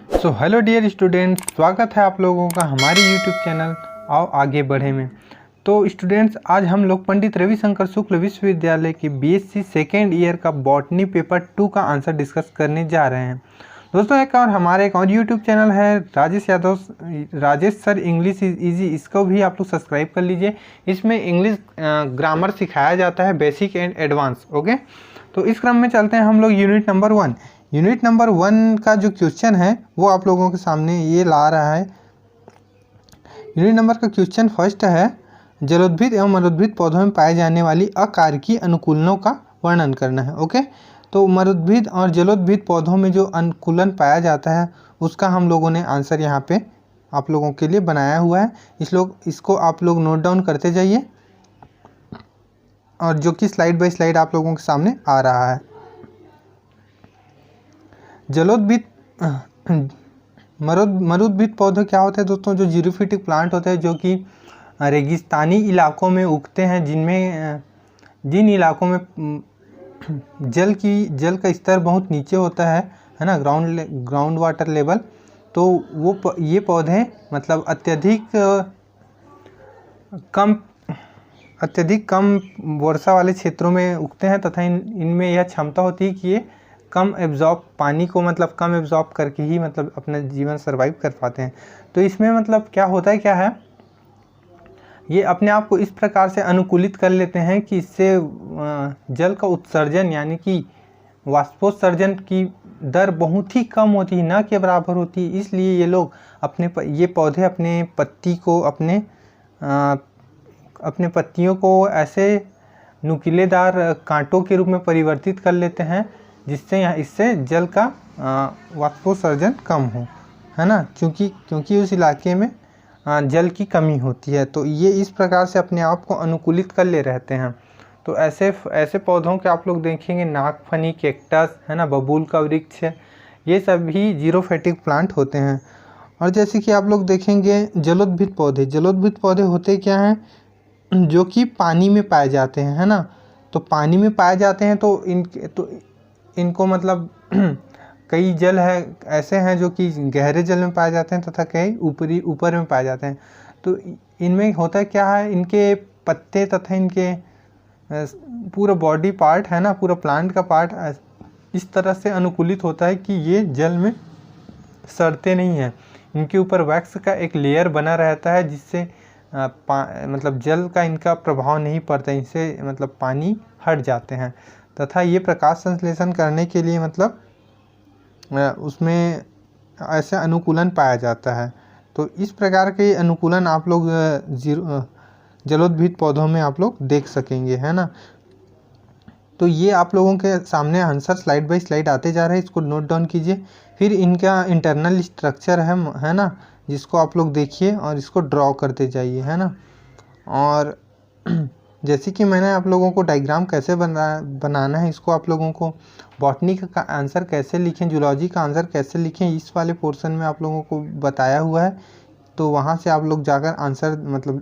So hello dear students, स्वागत है आप लोगों का हमारे यूट्यूब चैनल आओ आगे बढ़े में। तो स्टूडेंट्स, आज हम लोग पंडित रविशंकर शुक्ल विश्वविद्यालय की बीएससी सेकेंड ईयर का बॉटनी पेपर 2 का आंसर डिस्कस करने जा रहे हैं। दोस्तों, हमारे एक और यूट्यूब चैनल है राजेश सर इंग्लिश इजी, इसको भी आप लोग सब्सक्राइब कर लीजिए। इसमें इंग्लिश ग्रामर सिखाया जाता है, बेसिक एंड एडवांस। ओके, तो इस क्रम में चलते हैं हम लोग यूनिट नंबर 1। यूनिट नंबर 1 का जो क्वेश्चन है वो आप लोगों के सामने ये ला रहा है। यूनिट नंबर का क्वेश्चन फर्स्ट है, जलोद्भिद एवं मरुद्भिद पौधों में पाए जाने वाली अकारकीय अनुकूलनों का वर्णन करना है। ओके, तो मरुद्भिद और जलोद्भिद पौधों में जो अनुकूलन पाया जाता है उसका हम लोगों ने आंसर यहाँ पे आप लोगों के लिए बनाया हुआ है। इसको आप लोग नोट डाउन करते जाइए, और जो कि स्लाइड बाय स्लाइड आप लोगों के सामने आ रहा है। जलोद्भिद मरुद्भिद पौधे क्या होते हैं दोस्तों? जो जीरोफिटिक प्लांट होते हैं, जो कि रेगिस्तानी इलाकों में उगते हैं, जिन इलाकों में जल का स्तर बहुत नीचे होता है ना, ग्राउंड वाटर लेवल। तो ये पौधे मतलब अत्यधिक कम वर्षा वाले क्षेत्रों में उगते हैं, तथा इनमें यह क्षमता होती है कि ये पानी को कम एब्जॉर्ब करके ही अपना जीवन सर्वाइव कर पाते हैं। तो इसमें क्या होता है, क्या है, ये अपने आप को इस प्रकार से अनुकूलित कर लेते हैं कि इससे जल का उत्सर्जन यानी कि वाष्पोत्सर्जन की दर बहुत ही कम होती है, ना के बराबर होती है। इसलिए ये पौधे अपने पत्तियों को ऐसे नुकीलेदार कांटों के रूप में परिवर्तित कर लेते हैं, इससे जल का वाष्पोत्सर्जन कम हो, है ना, क्योंकि उस इलाके में जल की कमी होती है। तो ये इस प्रकार से अपने आप को अनुकूलित कर ले रहते हैं। तो ऐसे पौधों के आप लोग देखेंगे, नागफनी, कैक्टस, है ना, बबूल का वृक्ष, ये सभी जीरोफिटिक प्लांट होते हैं। और जैसे कि आप लोग देखेंगे जलोद्भिद पौधे होते क्या हैं? जो कि पानी में पाए जाते हैं, है ना। तो पानी में पाए जाते हैं तो इनको कई जल ऐसे हैं जो कि गहरे जल में पाए जाते हैं, तथा कई ऊपर में पाए जाते हैं। तो इनमें होता है क्या है, इनके पत्ते तथा इनके पूरा बॉडी पार्ट, है ना, पूरा प्लांट का पार्ट इस तरह से अनुकूलित होता है कि ये जल में सड़ते नहीं हैं। इनके ऊपर वैक्स का एक लेयर बना रहता है, जिससे जल का इनका प्रभाव नहीं पड़ता, इनसे पानी हट जाते हैं। तथा ये प्रकाश संश्लेषण करने के लिए उसमें ऐसा अनुकूलन पाया जाता है। तो इस प्रकार के अनुकूलन आप लोग जलोद्भिद पौधों में आप लोग देख सकेंगे, है ना। तो ये आप लोगों के सामने आंसर स्लाइड बाय स्लाइड आते जा रहे हैं, इसको नोट डाउन कीजिए। फिर इनका इंटरनल स्ट्रक्चर है ना, जिसको आप लोग देखिए और इसको ड्रॉ करते जाइए, है ना। और जैसे कि मैंने आप लोगों को डायग्राम कैसे बनाना है, इसको आप लोगों को बॉटनी का आंसर कैसे लिखें, जूलॉजी का आंसर कैसे लिखें, इस वाले पोर्शन में आप लोगों को बताया हुआ है। तो वहाँ से आप लोग जाकर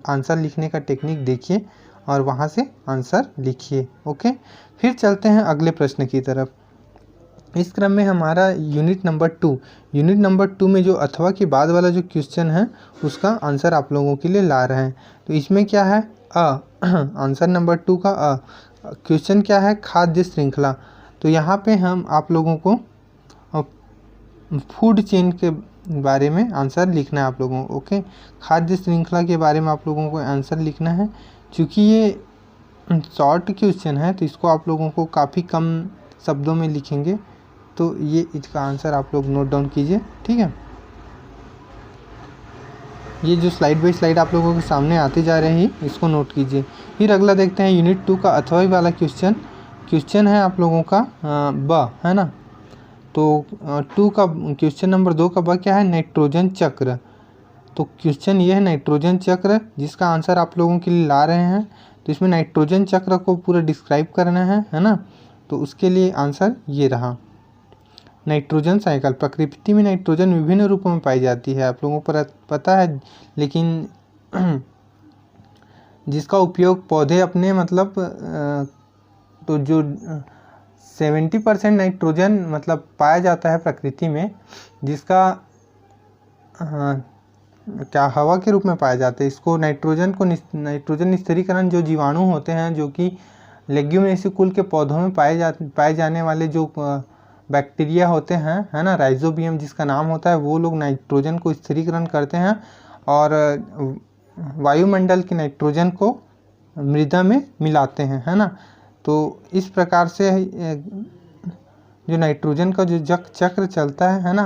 आंसर लिखने का टेक्निक देखिए और वहाँ से आंसर लिखिए। ओके, फिर चलते हैं अगले प्रश्न की तरफ। इस क्रम में हमारा यूनिट नंबर 2 में जो अथवा के बाद वाला जो क्वेश्चन है उसका आंसर आप लोगों के लिए ला रहे हैं। तो इसमें क्या है, आंसर नंबर 2 का क्वेश्चन क्या है, खाद्य श्रृंखला। तो यहाँ पे हम आप लोगों को फूड चेन के बारे में आंसर लिखना है आप लोगों को। ओके, खाद्य श्रृंखला के बारे में आप लोगों को आंसर लिखना है। चूँकि ये शॉर्ट क्वेश्चन है तो इसको आप लोगों को काफ़ी कम शब्दों में लिखेंगे। तो ये इसका आंसर आप लोग नोट डाउन कीजिए, ठीक है। ये जो स्लाइड बाय स्लाइड आप लोगों के सामने आते जा रहे हैं, इसको नोट कीजिए। फिर अगला देखते हैं यूनिट 2 का अथवा वाला क्वेश्चन है आप लोगों का है ना। तो 2 का क्वेश्चन नंबर 2 का क्या है, नाइट्रोजन चक्र। तो क्वेश्चन ये है नाइट्रोजन चक्र, जिसका आंसर आप लोगों के लिए ला रहे हैं। तो इसमें नाइट्रोजन चक्र को पूरा डिस्क्राइब करना है ना। तो उसके लिए आंसर ये रहा, नाइट्रोजन साइकिल। प्रकृति में नाइट्रोजन विभिन्न रूपों में पाई जाती है, आप लोगों को पता है, लेकिन जिसका उपयोग पौधे अपने तो जो 70% नाइट्रोजन पाया जाता है प्रकृति में, जिसका क्या हवा के रूप में पाए जाते हैं। इसको नाइट्रोजन स्थिरीकरण जो जीवाणु होते हैं जो कि लेग्यूमिनेसी कुल के पौधों में पाए जाने वाले जो बैक्टीरिया होते हैं, है ना, राइजोबियम जिसका नाम होता है, वो लोग नाइट्रोजन को स्थिरीकरण करते हैं और वायुमंडल के नाइट्रोजन को मृदा में मिलाते हैं, है ना। तो इस प्रकार से जो नाइट्रोजन का जो चक्र चलता है ना,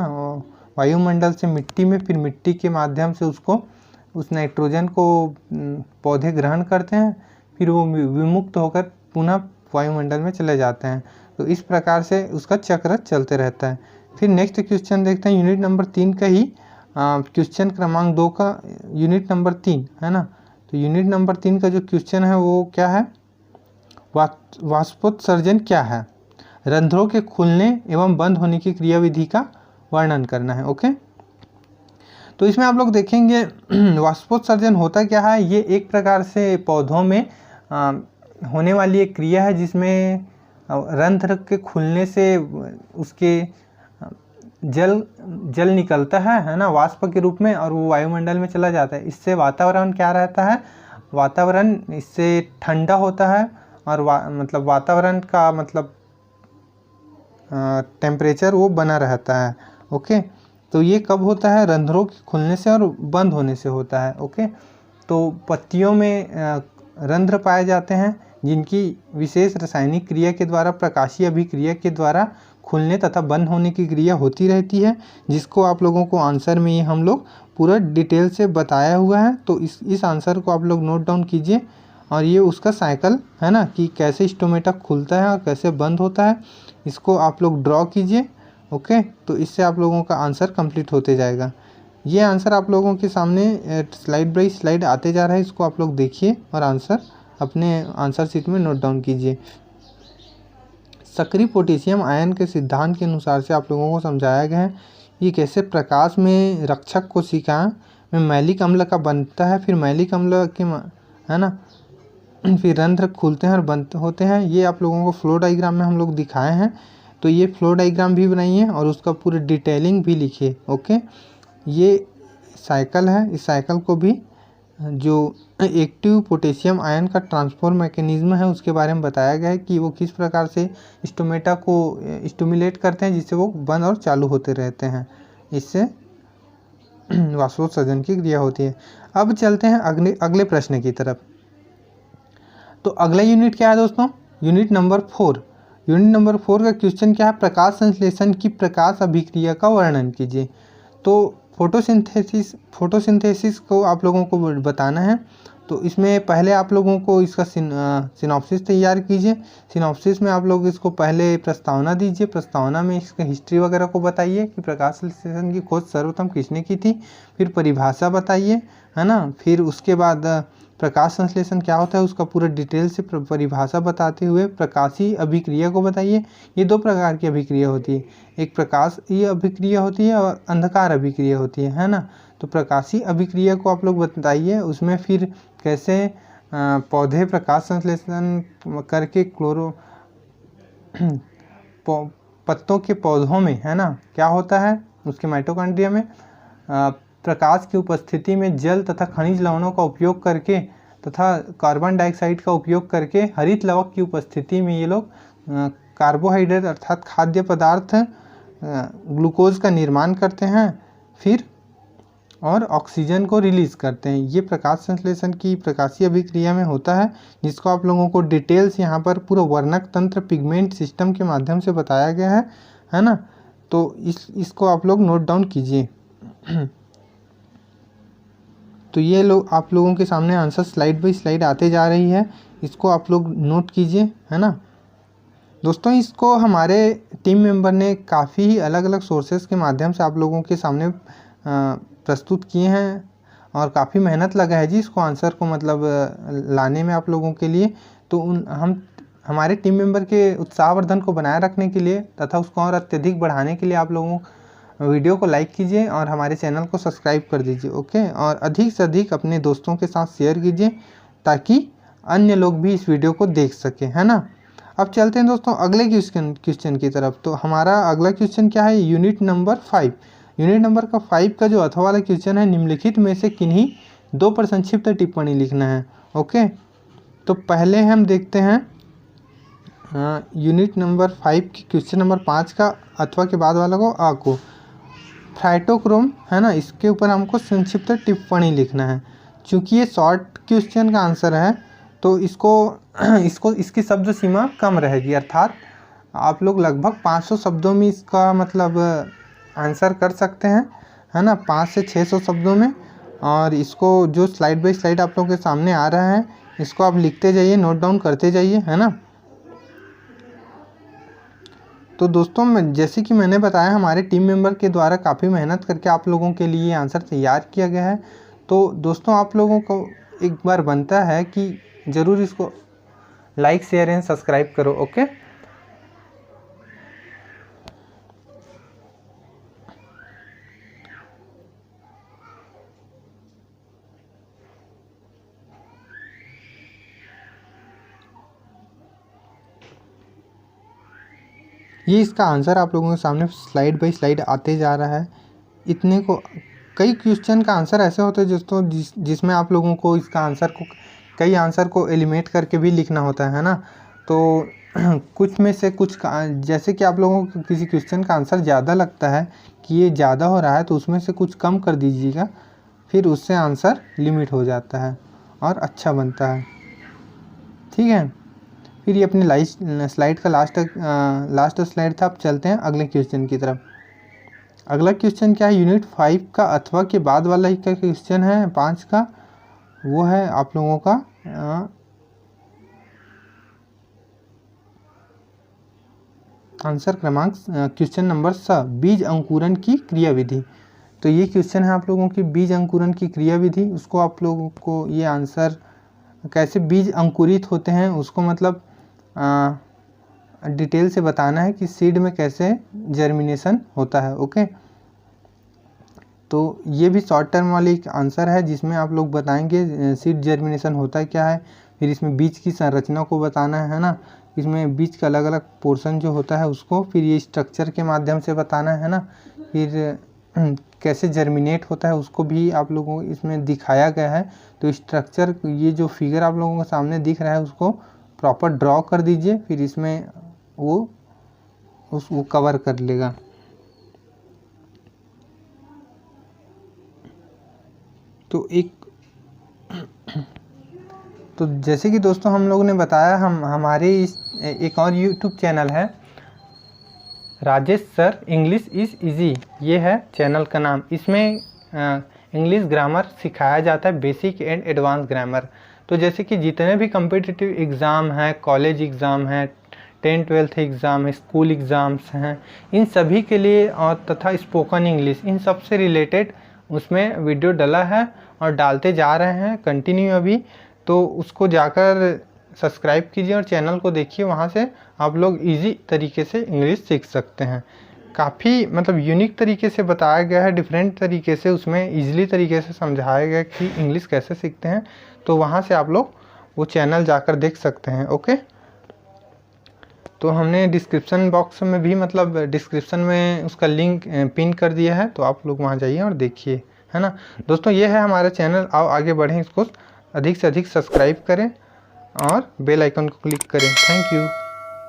वायुमंडल से मिट्टी में, फिर मिट्टी के माध्यम से उस नाइट्रोजन को पौधे ग्रहण करते हैं, फिर वो विमुक्त होकर पुनः वायुमंडल में चले जाते हैं। तो इस प्रकार से उसका चक्र चलते रहता है। फिर नेक्स्ट क्वेश्चन देखते हैं, यूनिट नंबर 3 का ही क्वेश्चन क्रमांक 2 का यूनिट नंबर 3, है ना। तो यूनिट नंबर 3 का जो क्वेश्चन है वो क्या है, वाष्पोत्सर्जन क्या है, रंध्रों के खुलने एवं बंद होने की क्रियाविधि का वर्णन करना है। ओके, तो इसमें आप लोग देखेंगे वाष्पोत्सर्जन होता क्या है। ये एक प्रकार से पौधों में होने वाली एक क्रिया है जिसमें रंध्र के खुलने से उसके जल निकलता है ना, वाष्प के रूप में, और वो वायुमंडल में चला जाता है। इससे वातावरण क्या रहता है, वातावरण इससे ठंडा होता है और मतलब वातावरण का मतलब टेम्परेचर वो बना रहता है। ओके, तो ये कब होता है, रंध्रों के खुलने से और बंद होने से होता है। ओके, तो पत्तियों में रंध्र पाए जाते हैं जिनकी विशेष रासायनिक क्रिया के द्वारा, प्रकाशीय अभिक्रिया के द्वारा खुलने तथा बंद होने की क्रिया होती रहती है, जिसको आप लोगों को आंसर में हम लोग पूरा डिटेल से बताया हुआ है। तो इस आंसर को आप लोग नोट डाउन कीजिए, और ये उसका साइकिल है ना, कि कैसे स्टोमेटा खुलता है और कैसे बंद होता है, इसको आप लोग ड्रॉ कीजिए। ओके, तो इससे आप लोगों का आंसर कंप्लीट होते जाएगा। ये आंसर आप लोगों के सामने स्लाइड बाई स्लाइड आते जा रहा है, इसको आप लोग देखिए और आंसर अपने आंसर शीट में नोट डाउन कीजिए। सक्रिय पोटेशियम आयन के सिद्धांत के अनुसार से आप लोगों को समझाया गया है ये कैसे प्रकाश में रक्षक कोशिका में मैलिक अम्ल का बनता है, फिर मैलिक अम्ल के, है ना, फिर रंध्र खुलते हैं और बंद होते हैं। ये आप लोगों को फ्लो डायग्राम में हम लोग दिखाए हैं, तो ये फ्लो डायग्राम भी बनाइए और उसका पूरा डिटेलिंग भी लिखिए। ओके, ये साइकिल है, इस साइकिल को भी जो एक्टिव पोटेशियम आयन का ट्रांसफर मैकेनिज्म है उसके बारे में बताया गया है कि वो किस प्रकार से स्टोमेटा को स्टिमुलेट करते हैं जिससे वो बंद और चालू होते रहते हैं, इससे वाष्पोत्सर्जन की क्रिया होती है। अब चलते हैं अगले प्रश्न की तरफ। तो अगला यूनिट क्या है दोस्तों, यूनिट नंबर 4। यूनिट नंबर 4 का क्वेश्चन क्या है, प्रकाश संश्लेषण की प्रकाश अभिक्रिया का वर्णन कीजिए। तो फोटोसिंथेसिस को आप लोगों को बताना है। तो इसमें पहले आप लोगों को इसका सिनॉप्सिस तैयार कीजिए। सिनॉप्सिस में आप लोग इसको पहले प्रस्तावना दीजिए, प्रस्तावना में इसका हिस्ट्री वगैरह को बताइए कि प्रकाश संश्लेषण की खोज सर्वप्रथम किसने की थी, फिर परिभाषा बताइए, है ना, फिर उसके बाद प्रकाश संश्लेषण क्या होता है उसका पूरा डिटेल से परिभाषा बताते हुए प्रकाशीय अभिक्रिया को बताइए। ये दो प्रकार की अभिक्रिया होती है, एक प्रकाशीय अभिक्रिया होती है और अंधकार अभिक्रिया होती है ना। तो प्रकाशीय अभिक्रिया को आप लोग बताइए, उसमें फिर कैसे पौधे प्रकाश संश्लेषण करके पत्तों के पौधों में, है ना, क्या होता है उसके माइटोकॉन्ड्रिया में प्रकाश की उपस्थिति में जल तथा खनिज लवणों का उपयोग करके तथा कार्बन डाइऑक्साइड का उपयोग करके हरित लवक की उपस्थिति में ये लोग कार्बोहाइड्रेट अर्थात खाद्य पदार्थ ग्लूकोज का निर्माण करते हैं, फिर और ऑक्सीजन को रिलीज करते हैं। ये प्रकाश संश्लेषण की प्रकाशीय अभिक्रिया में होता है, जिसको आप लोगों को डिटेल्स यहाँ पर पूरा वर्णक तंत्र पिगमेंट सिस्टम के माध्यम से बताया गया है ना। तो इसको आप लोग नोट डाउन कीजिए। तो ये लोग आप लोगों के सामने आंसर स्लाइड बाई स्लाइड आते जा रही है, इसको आप लोग नोट कीजिए, है ना दोस्तों। इसको हमारे टीम मेंबर ने काफ़ी अलग अलग सोर्सेज के माध्यम से आप लोगों के सामने प्रस्तुत किए हैं और काफ़ी मेहनत लगा है जी इसको आंसर को मतलब लाने में आप लोगों के लिए। तो हमारे टीम मेंबर के उत्साहवर्धन को बनाए रखने के लिए तथा उसको और अत्यधिक बढ़ाने के लिए आप लोगों वीडियो को लाइक कीजिए और हमारे चैनल को सब्सक्राइब कर दीजिए। ओके, और अधिक से अधिक अपने दोस्तों के साथ शेयर कीजिए ताकि अन्य लोग भी इस वीडियो को देख सकें, है ना। अब चलते हैं दोस्तों अगले क्वेश्चन की तरफ। तो हमारा अगला क्वेश्चन क्या है, यूनिट नंबर 5। यूनिट नंबर का 5 का जो अथवा वाला क्वेश्चन है, निम्नलिखित में से किन्हीं 2 पर संक्षिप्त टिप्पणी लिखना है। ओके, तो पहले हम देखते हैं यूनिट नंबर 5 की क्वेश्चन नंबर 5 का अथवा के बाद वाला को आ को फ्राइटोक्रोम है ना, इसके ऊपर हमको संक्षिप्त टिप्पणी लिखना है। चूँकि ये शॉर्ट क्वेश्चन का आंसर है तो इसको इसकी शब्द सीमा कम रहेगी, अर्थात आप लोग लगभग 500 शब्दों में इसका मतलब आंसर कर सकते हैं, है ना, 500 से 600 शब्दों में। और इसको जो स्लाइड बाय स्लाइड आप लोगों के सामने आ रहा है, इसको आप लिखते जाइए, नोट डाउन करते जाइए, है ना। तो दोस्तों, जैसे कि मैंने बताया, हमारे टीम मेंबर के द्वारा काफ़ी मेहनत करके आप लोगों के लिए आंसर तैयार किया गया है। तो दोस्तों, आप लोगों को एक बार बनता है कि ज़रूर इसको लाइक, शेयर एंड सब्सक्राइब करो। ओके, ये इसका आंसर आप लोगों के सामने स्लाइड बाय स्लाइड आते जा रहा है। इतने को कई क्वेश्चन का आंसर ऐसे होते हैं दोस्तों जिसमें आप लोगों को इसका आंसर को कई आंसर को एलिमिनेट करके भी लिखना होता है ना। तो कुछ में से कुछ जैसे कि आप लोगों को किसी क्वेश्चन का आंसर ज़्यादा लगता है कि ये ज़्यादा हो रहा है, तो उसमें से कुछ कम कर दीजिएगा, फिर उससे आंसर लिमिट हो जाता है और अच्छा बनता है। ठीक है, फिर ये अपने स्लाइड का लास्ट स्लाइड था। अब चलते हैं अगले क्वेश्चन की तरफ। अगला क्वेश्चन क्या है, यूनिट 5 का अथवा के बाद वाला ही का क्वेश्चन है 5 का। वो है आप लोगों का आंसर क्रमांक क्वेश्चन नंबर 7, बीज अंकुरण की क्रियाविधि। तो ये क्वेश्चन है आप लोगों की बीज अंकुरण की क्रियाविधि। उसको आप लोगों को ये आंसर कैसे बीज अंकुरित होते हैं उसको मतलब डिटेल से बताना है कि सीड में कैसे जर्मिनेशन होता है। ओके, तो ये भी शॉर्ट टर्म वाली एक आंसर है जिसमें आप लोग बताएंगे सीड जर्मिनेशन होता है क्या है, फिर इसमें बीज की संरचना को बताना है ना, इसमें बीज का अलग अलग पोर्शन जो होता है उसको, फिर ये स्ट्रक्चर के माध्यम से बताना है ना, फिर कैसे जर्मिनेट होता है उसको भी आप लोगों को इसमें दिखाया गया है। तो स्ट्रक्चर, ये जो फिगर आप लोगों के सामने दिख रहा है उसको प्रॉपर ड्रॉ कर दीजिए, फिर इसमें वो कवर कर लेगा। तो जैसे कि दोस्तों हम लोगों ने बताया, हमारे इस एक और यूट्यूब चैनल है Rajesh sir English is easy, ये है चैनल का नाम। इसमें इंग्लिश ग्रामर सिखाया जाता है, बेसिक एंड एडवांस ग्रामर। तो जैसे कि जितने भी कम्पिटिटिव एग्ज़ाम हैं, कॉलेज एग्ज़ाम हैं, 10-12 एग्ज़ाम है, स्कूल एग्ज़ाम्स हैं, इन सभी के लिए और तथा स्पोकन इंग्लिश, इन सब से रिलेटेड उसमें वीडियो डला है और डालते जा रहे हैं कंटिन्यू अभी। तो उसको जाकर सब्सक्राइब कीजिए और चैनल को देखिए, वहाँ से आप लोग इजी तरीके से इंग्लिश सीख सकते हैं। काफ़ी मतलब यूनिक तरीके से बताया गया है, डिफरेंट तरीके से उसमें इजीली तरीके से समझाया गया कि इंग्लिश कैसे सीखते हैं। तो वहाँ से आप लोग वो चैनल जाकर देख सकते हैं। ओके, तो हमने डिस्क्रिप्शन बॉक्स में भी मतलब डिस्क्रिप्शन में उसका लिंक पिन कर दिया है, तो आप लोग वहाँ जाइए और देखिए, है ना। दोस्तों, ये है हमारा चैनल, आओ आगे बढ़ें, इसको अधिक से अधिक सब्सक्राइब करें और बेल आइकन को क्लिक करें। Thank you.